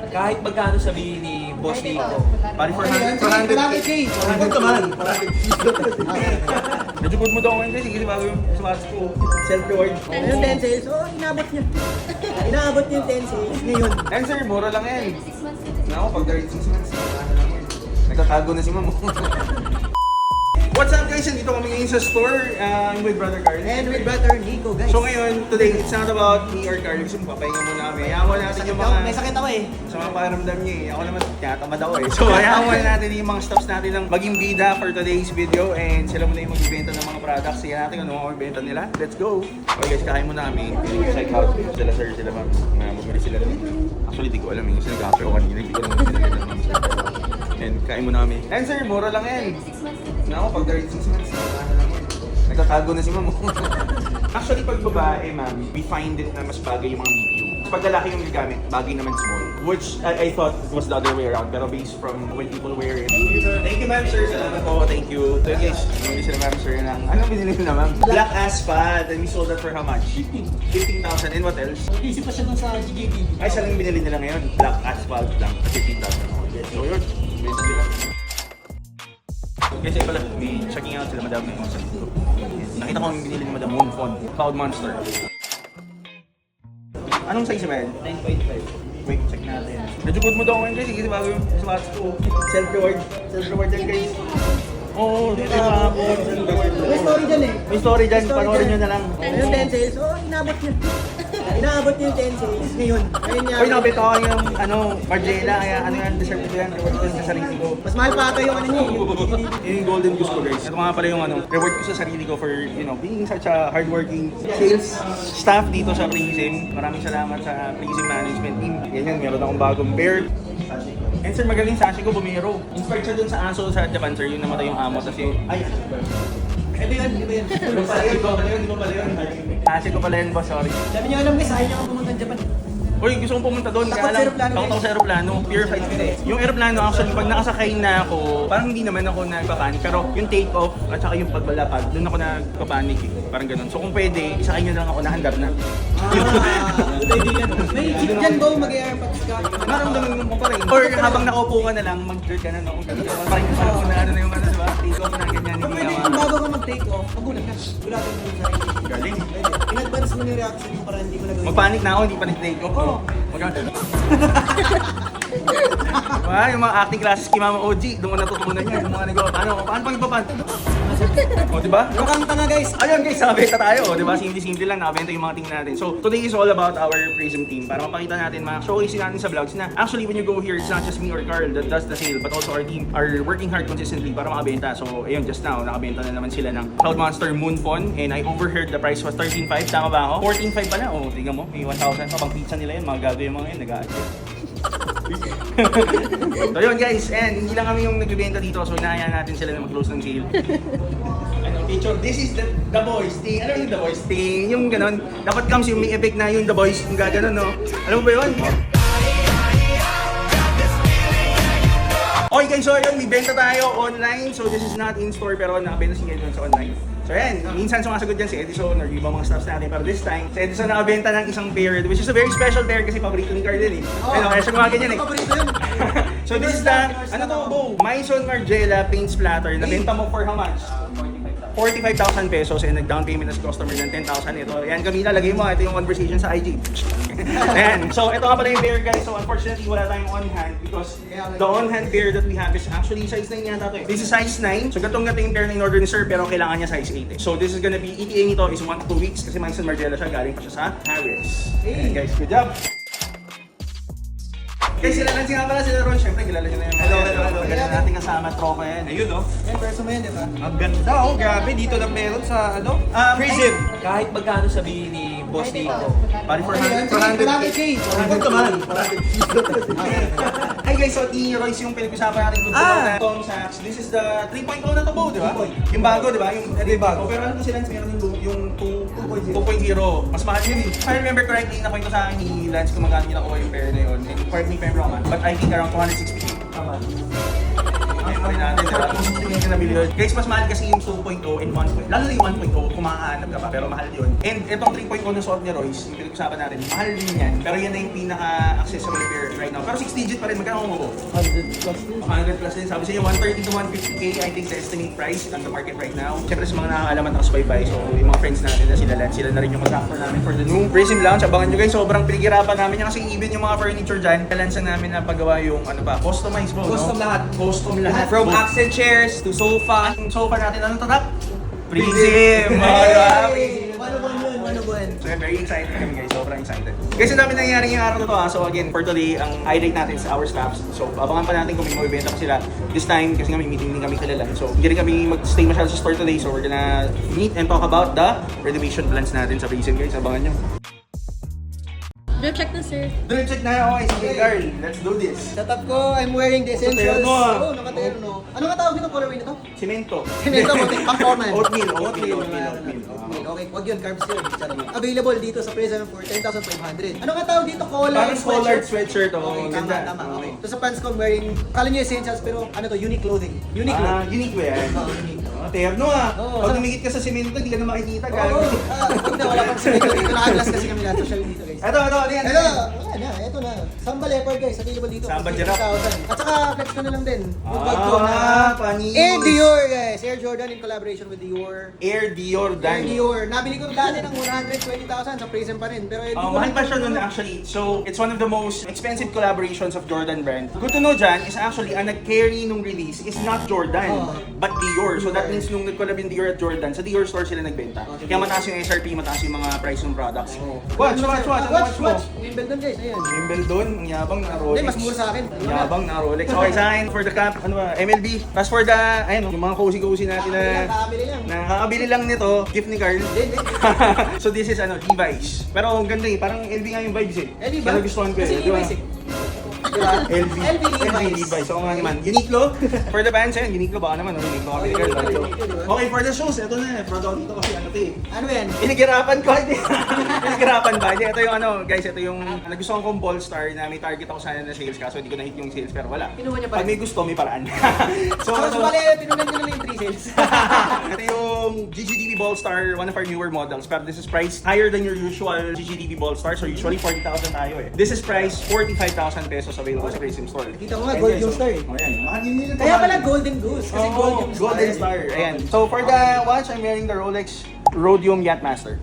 Kahit magkano sabihin ni Boss Nico. Pari 400K. 400 naman. Medyo good mo daw ngayon kasi kasi bago yung smarts ko. Self-reward. Yung 10 sales, inabot niya. Inaabot niya yung 10 sales ngayon. And sir, mura lang yan. Ako, pag the rate 6 months, ano lang yan. Nagtatago na si ma'am. What's up guys? Dito kami ngayon sa store. I'm with Brother Carl. And with Brother Nico, guys. So ngayon, today, it's not about me or Carl. Kasi papahinga muna kami. Ayawan natin yung mga... May sakit ako eh. Sa mga pakiramdam niya eh. Ako naman, tinatamad ako eh. So ayawan natin yung mga stuffs natin ng maging bida for today's video. And sila muna yung magbibenta ng mga products. Sige natin kung ano mga magbibenta nila. Let's go! Okay guys, kakain muna kami. Check out sila sir, sila ma'am. Bumili sila nun. Actually, di ko alam eh. Kasi nag-happy ako kanina. Hindi ko naman sila nila ma'am. And kain muna kami. And sir, mura lang yan. Ako, pag the rate 6 months, ano lang yan. Nagtatago na si ma'am. Actually, pag babae, ma'am, we find it na mas bagay yung mga medium. Pag lalaki yung gagamit, bagay naman small. Which I thought was the other way around. Pero based from when people wear it. Thank you, ma'am, sir. Salamat po. Thank you. So, guys, bumili sila, ma'am, sir, ng... Anong binili nila, ma'am? Black Asphalt. And we sold that for how much? 15,000. And what else? Isip pa siya dun sa GJB. Ay, siya lang binili nila ngayon. Black Asphalt lang. 15,000. So, yun. Benta sila. Kasi pala, may checking out sila madam ngayon sa dito. Nakita ko yung binili ni Madam Moonfon, Cloud Monster. Anong size ba yan? 9.5. Wait, check natin. Medyo good mo daw ngayon guys, kasi bago yung smarts ko. Self-reward. Self-reward yan guys. Oo, dito na ako. May story dyan eh. May story dyan, panoorin nyo na lang. Yung 10 sales, inabot niya. Inaabot niya yung 10 sales ngayon. Ngayon niya. Uy, nakabita ko yung Margiela, kaya ano yan, deserve ko yan, reward ko yan sa sarili ko. Mas mahal pa ata yung ano niya. Yun yung golden goose ko guys. Ito nga pala yung reward ko sa sarili ko for, being such a hardworking sales staff dito sa Prism. Maraming salamat sa Prism Management Team. Ganyan, meron akong bagong bear. And sir, magaling sa Ashiko Bumero. Inspired siya dun sa aso sa Japan, sir. Yung namatay yung amo. Tapos yung, ay, Ito yun, ito yun. ano pala yun? Di ba pala yun? Ashiko pala yun, boss. Sorry. Sabi niya alam guys, ayaw niya ka pumunta ng Japan. Uy, gusto kong pumunta doon. Takot sa aeroplano, Takot ako sa aeroplano. Pure flight ko eh. Yung aeroplano, actually, pag nakasakay na ako, parang hindi naman ako nagpapanik. Pero yung take off at saka yung pagbalapag, doon ako nagpapanik eh. Parang ganun. So kung pwede, isakay nyo lang ako, nahandar na. May chip dyan ba mag-airpods ka? Maramdaman mo pa rin. Or habang nakaupo ka na lang, mag-jerk ka na. Parang alam mo na ano na yung ano, diba? Take off na ganyan. O Hindi pwede naman. kung bago ka mag-take off, magulat ka. Gulatin mo yung sarili. Galing. In-advance mo yung reaction mo para hindi mo nagawin. Magpanik na ako, hindi pa nag-take off. Oo. Diba? Yung mga acting classes kay Mama OG, doon ko natutunan yan. Yung mga nagawa, paano pang ipapan? O, diba? Yung kanta na guys. Ayun guys, nakabenta tayo, di ba? Simple-simple lang, nakabenta yung mga team natin. So, today is all about our Prism team para mapakita natin, showcase natin sa vlogs na actually when you go here, it's not just me or Carl that does the sale, but also our team are working hard consistently para makabenta. So, ayun, just now, nakabenta na naman sila ng Cloud Monster Moonfon and I overheard the price was 13.5, tama ba ako? 14.5 pala, oh, tingnan mo, may 1,000 pa pang pizza nila yun, mga gago yung mga yun, nag-a-adjust. So yun guys, and hindi lang kami yung nagbibenta dito, so inaayaan natin sila na mag-close ng sale. Ano, picture, this is the boys thing. Ano yung the boys thing? Yung ganon, dapat comes yung may effect na yung the boys, yung gaganon, no? Alam mo ba yun? Okay guys, so yun, may benta tayo online. So this is not in-store pero nakabenta si Edison sa online. So yan, minsan sumasagot dyan si Edison or yung mga staffs natin. Pero this time, si Edison nakabenta ng isang pair, which is a very special pair kasi paborito ni Carl din eh. Ano, kaya siya gumaganyan eh. Paborito yun. So this is the, ano to, Bo? Maison Margiela paint splatter. Nabenta mo for how much? 45,000 pesos and nag-down payment as customer ng 10,000 ito. Yan, Camila, lagay mo. Ito yung conversation sa IG. Ayan. So, ito nga pala yung pair, guys. So, unfortunately, wala tayong on-hand because the on-hand pair that we have is actually size 9 yata to eh. This is size 9. So, gatong yung pair na in-order ni Sir, pero kailangan niya size 8 eh. So, this is gonna be, ETA nito is 1 to 2 weeks kasi Maison Margiela siya. Galing pa siya sa Harris. Ayan, guys. Good job! Guys, sila lang nga pala sila Ron. Siyempre, kilala nyo na yung hello. Ganda natin kasama, tropa yan. Ayun, no? Yan, verso mo yan, di ba? Ang ganda, oh. Grabe, dito lang meron sa, Prism. Kahit magkano sabihin ni Boss Nico. Pari 400K. 400 naman. Hi guys, so T-Royce yung pinag-usapan natin kung na Tom Sachs. This is the 3.0 na to, Bo, di ba? Yung bago, di ba? Yung bago. Pero ano sila, meron yung 2.0. Mas mahal yun eh. If I remember correctly, nakwento sa akin ni Lance kung magkano niya nakuha yung pair na yun. And correct me if I'm wrong, but I think around 260K. Memory natin, diba? Kung gusto nyo yung nabili yun. Guys, mas mahal kasi yung 2.0 and 1.0. Lalo na yung 1.0, kung makakahanap ka pa, pero mahal yun. And itong 3.0 na suot ni Royce, yung pinag-usapan natin, mahal din yan. Pero yan na yung pinaka-accessible pair right now. Pero 6 digit pa rin, magkano mo po? 100 plus din. 100 plus din. Sabi sa inyo, 130 to 150k, I think the estimate price on the market right now. Siyempre sa mga nakakalaman ng Spy-Buy, so yung mga friends natin na sila na rin yung contractor namin for the new Prism Lounge. Abangan nyo guys, sobrang pinaghirapan namin yan kasi even yung mga furniture dyan, kalansan namin na paggawa yung ano ba, customized po, Custom no? lahat. Custom lahat. From Both. accent chairs to sofa. Ang sofa natin, anong tatak? Prism! Hey! Paano buwan yun? Paano buwan? So very excited kami guys, sobrang excited. Kasi dami nangyari yung araw na to ha. So again, for today, ang highlight natin sa our staffs. So abangan pa natin kung may mabibenta pa sila this time kasi nga may meeting din kami kilala. So hindi rin kami mag-stay masyado sa store today. So we're gonna meet and talk about the renovation plans natin sa Prism guys. Abangan nyo. Drip check na, sir. Drip check na. Okay, sige Carl. Let's do this. Setup ko, I'm wearing the essentials. Nakaterno, ah. Oo, nakaterno. Ano nga tawag dito colorway na to? Cemento. Cemento mo, pang-common. Oatmeal. Oatmeal. Okay, wag yun, carbs yun. Available dito sa Prism for 10,500. Ano nga tawag dito? Parang collared sweatshirt. Oh, Okay, ganda. tama. Okay. So sa pants ko, I'm wearing, kala nyo essentials, pero ano to, unique clothing. Unique Ah, look. unique ba yan? Oo, unique. Terno ah. Oo. Pag lumikit ka sa cemento, hindi ka na makikita. Oo, Gago. huwag na, wala pang simento dito. Naka-glass kasi kami lahat. Social dito, guys. Ito, ano yan? Ito, wala na, ito na. Samba leopard guys, available dito. Samba 50,000. giraffe. At saka flex ko na lang din. Good bag ko na. panis. Air Dior guys, Air Jordan in collaboration with Dior. Air Dior Air Dan. Dior. Nabili ko dati ng 120,000 sa Prism pa rin. Pero hindi ko Mahal rin- pa siya nun actually. So, it's one of the most expensive collaborations of Jordan brand. Good to know dyan is actually, ang nag-carry nung release is not Jordan, Oh. but Dior. So that means nung nag-collab yung Dior at Jordan, sa Dior store sila nagbenta. Kaya mataas yung SRP, mataas yung mga price ng products. Watch. Watch. Wimbledon guys, ayan. Wimbledon, ang yabang na Rolex. Hindi, mas mura sa akin. Ang yabang na Rolex. Okay, sa akin, for the cap, ano ba, MLB. Tapos for the, ayun, yung mga cozy-cozy natin na Nakakabili lang. nakakabili lang nito, gift ni Carl. Hindi. So this is Levi's. Pero ang ganda eh, parang LV nga yung vibes eh. LV ba? Kaya nagustuhan ko eh. Kasi di ba? Levi's eh. Diba? LV. Levi's. So nga naman. Uniqlo. For the bands yan, Uniqlo baka naman. Uniqlo kami ni Carl. So, okay, for the shoes, ito na. Product dito kasi ano to eh. Ano yan? Inigirapan ko. Inigirapan ba? Hindi, ito yung ano, guys, ito yung nagustuhan kong Ball Star na may target ako sana na sales kaso hindi ko na-hit yung sales pero wala. Kinuha niya pa Pag rin. may gusto, may paraan. So, So, ano, bale, pinunan nyo na lang yung 3 sales. ito yung GGDB Ball Star, one of our newer models. Pero this is priced higher than your usual GGDB Ball Star. So usually 40,000 tayo eh. This is priced 45,000 pesos available sa Prism Store. Kita ko nga, gold yung star eh. Oh, yan. Mahal yun yun. Kaya pala Golden Goose. Kasi gold yung Golden Star. Ayan. So for the watch, I'm wearing the Rolex Rhodium Yachtmaster.